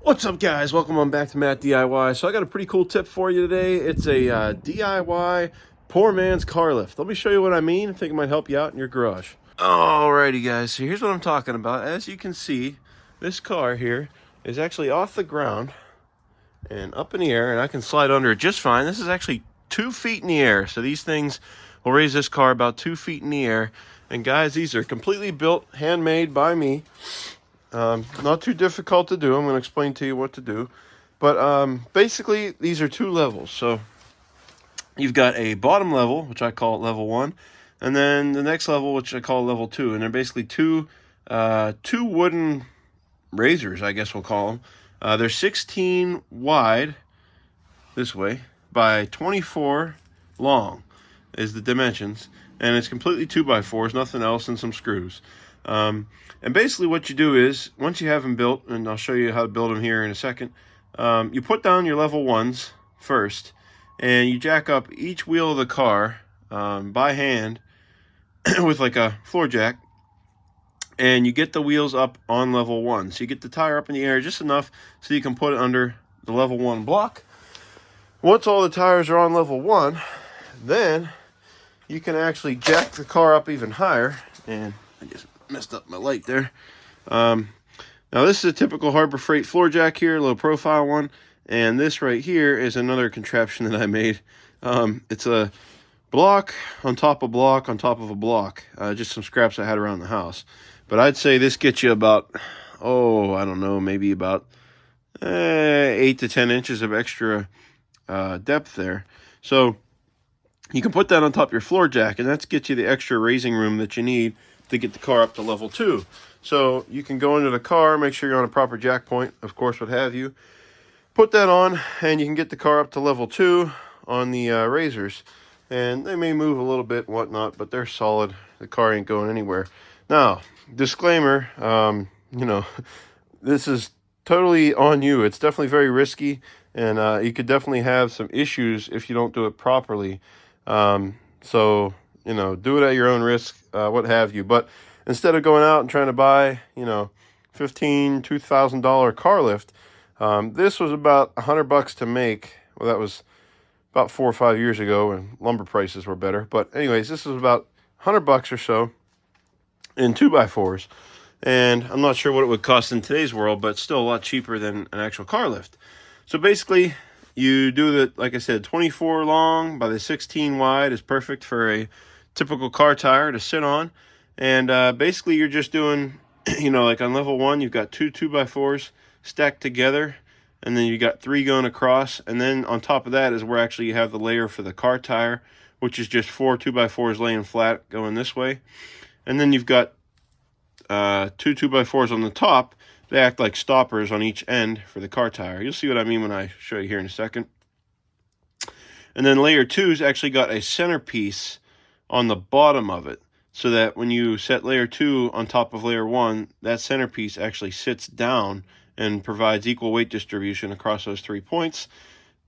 What's up, guys? Welcome on back to Matt DIY. So I got a pretty cool tip for you today. It's a DIY poor man's car lift. Let me show you what I mean. I think it might help you out in your garage. Alrighty, guys. So here's what I'm talking about. As you can see, this car here is actually off the ground and up in the air, and I can slide under it just fine. This is actually 2 feet in the air. So these things will raise this car about 2 feet in the air. And guys, these are completely built, handmade by me. Not too difficult to do. I'm going to explain to you what to do. But basically, these are 2 levels. So you've got a bottom level, which I call it level 1, and then the next level, which I call level 2. And they're basically two wooden razors, I guess we'll call them. They're 16 wide this way by 24 long is the dimensions. And it's completely 2x4s, nothing else, and some screws. And basically what you do is, once you have them built, and I'll show you how to build them here in a second, you put down your level 1s first, and you jack up each wheel of the car by hand with like a floor jack, and you get the wheels up on level 1. So you get the tire up in the air just enough so you can put it under the level 1 block. Once all the tires are on level 1, then you can actually jack the car up even higher. And I just messed up my light there. Now this is a typical Harbor Freight floor jack here, low profile one, and this right here is another contraption that I made. It's a block on top of block on top of a block, just some scraps I had around the house. But I'd say this gets you about, I don't know, maybe about 8 to 10 inches of extra depth there. So you can put that on top of your floor jack, and that's gets you the extra raising room that you need to get the car up to level 2. So you can go into the car, make sure you're on a proper jack point, of course, what have you. Put that on, and you can get the car up to level 2 on the razors. And they may move a little bit and whatnot, but they're solid. The car ain't going anywhere. Now, disclaimer, this is totally on you. It's definitely very risky, and you could definitely have some issues if you don't do it properly. So, do it at your own risk, what have you. But instead of going out and trying to buy, $2,000 car lift, this was about $100 to make. Well, that was about 4 or 5 years ago, and lumber prices were better. But anyways, this was about $100 or so in 2x4s. And I'm not sure what it would cost in today's world, but still a lot cheaper than an actual car lift. So basically, you do the, like I said, 24 long by the 16 wide is perfect for a typical car tire to sit on. And basically you're just doing, like on level 1, you've got 2 2x4s stacked together, and then you got 3 going across. And then on top of that is where actually you have the layer for the car tire, which is just 4 2x4s laying flat going this way. And then you've got 2 2x4s on the top. They act like stoppers on each end for the car tire. You'll see what I mean when I show you here in a second. And then layer 2's actually got a centerpiece on the bottom of it, so that when you set layer 2 on top of layer 1, that centerpiece actually sits down and provides equal weight distribution across those 3 points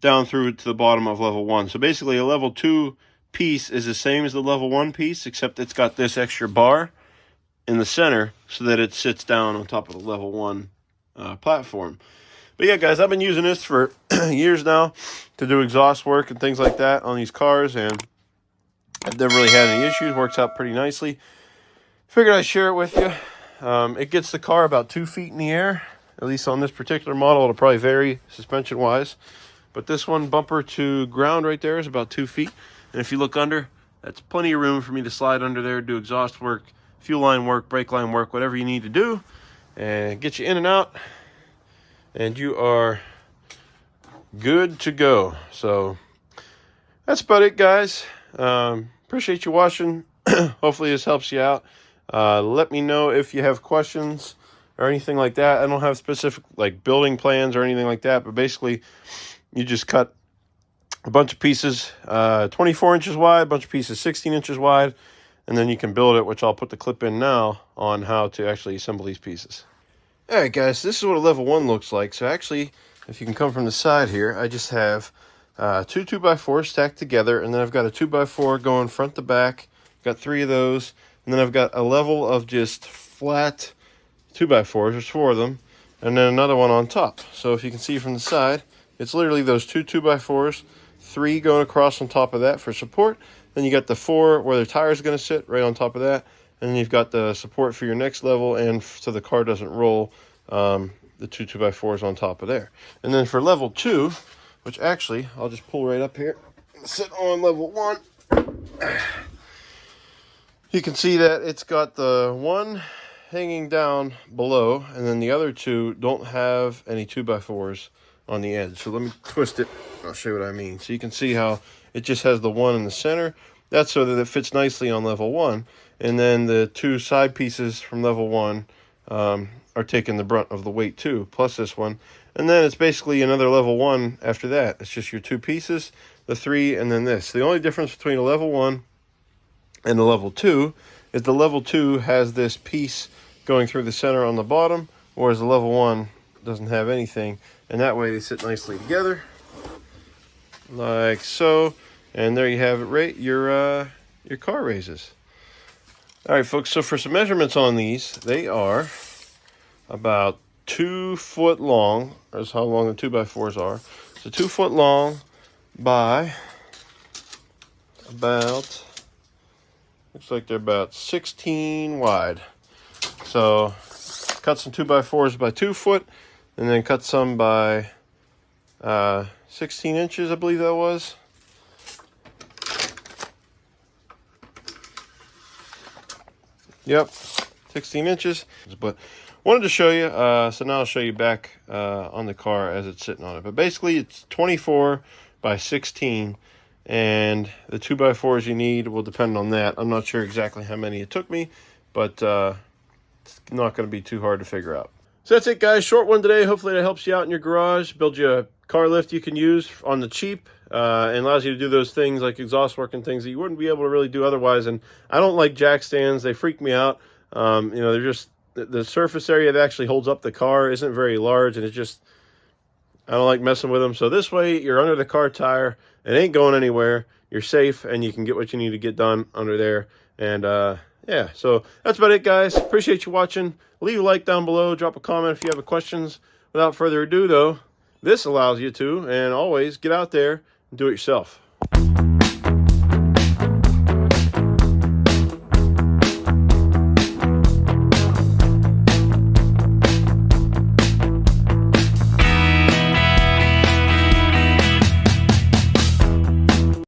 down through to the bottom of level 1. So basically a level 2 piece is the same as the level 1 piece, except it's got this extra bar in the center so that it sits down on top of the level 1 platform. But yeah, guys, I've been using this for years now to do exhaust work and things like that on these cars, and I've never really had any issues. Works out pretty nicely. Figured I'd share it with you. It gets the car about 2 feet in the air. At least on this particular model, it'll probably vary suspension-wise. But this one, bumper to ground right there, is about 2 feet. And if you look under, that's plenty of room for me to slide under there, do exhaust work, fuel line work, brake line work, whatever you need to do, and get you in and out, and you are good to go. So that's about it, guys. Appreciate you watching. Hopefully this helps you out. Let me know if you have questions or anything like that. I don't have specific building plans or anything like that, but basically you just cut a bunch of pieces 24 inches wide, a bunch of pieces 16 inches wide, and then you can build it, which I'll put the clip in now on how to actually assemble these pieces. Alright, guys, this is what a level 1 looks like. So actually, if you can come from the side here, I just have 2 2x4s stacked together, and then I've got a 2x4 going front to back. Got 3 of those, and then I've got a level of just flat 2x4s. There's 4 of them, and then another one on top. So if you can see from the side, it's literally those two 2x4s, 3 going across on top of that for support. Then you got the 4 where the tire is going to sit right on top of that. And then you've got the support for your next level, and so the car doesn't roll, the two 2x4s on top of there. And then for level 2, which actually, I'll just pull right up here, sit on level 1. You can see that it's got the one hanging down below, and then the other 2 don't have any 2x4s on the edge. So let me twist it. I'll show you what I mean. So you can see how it just has the one in the center. That's so that it fits nicely on level 1. And then the 2 side pieces from level 1 are taking the brunt of the weight too, plus this one. And then it's basically another level 1 after that. It's just your 2 pieces, the 3, and then this. The only difference between a level 1 and the level 2 is the level 2 has this piece going through the center on the bottom, whereas the level 1 doesn't have anything. And that way they sit nicely together, like so. And there you have it, right? Your car raises. All right, folks, so for some measurements on these, they are about 2 foot long. That's how long the 2x4s are. So 2 foot long by about, looks like they're about 16 wide. So cut some 2x4s by 2 foot, and then cut some by 16 inches, I believe that was. Yep, 16 inches. But wanted to show you, so now I'll show you back on the car as it's sitting on it. But basically it's 24 by 16, and the 2x4s you need will depend on that. I'm not sure exactly how many it took me, but it's not going to be too hard to figure out. So that's it, guys. Short one today. Hopefully that helps you out in your garage. Build you a car lift you can use on the cheap, and allows you to do those things like exhaust work and things that you wouldn't be able to really do otherwise. And I don't like jack stands. They freak me out. You know, they're just, the surface area that actually holds up the car isn't very large, and it's just, I don't like messing with them. So this way you're under the car tire. It ain't going anywhere. You're safe, and you can get what you need to get done under there. And yeah, so that's about it, guys. Appreciate you watching. Leave a like down below. Drop a comment if you have questions. Without further ado, though, this allows you to, and always, get out there and do it yourself.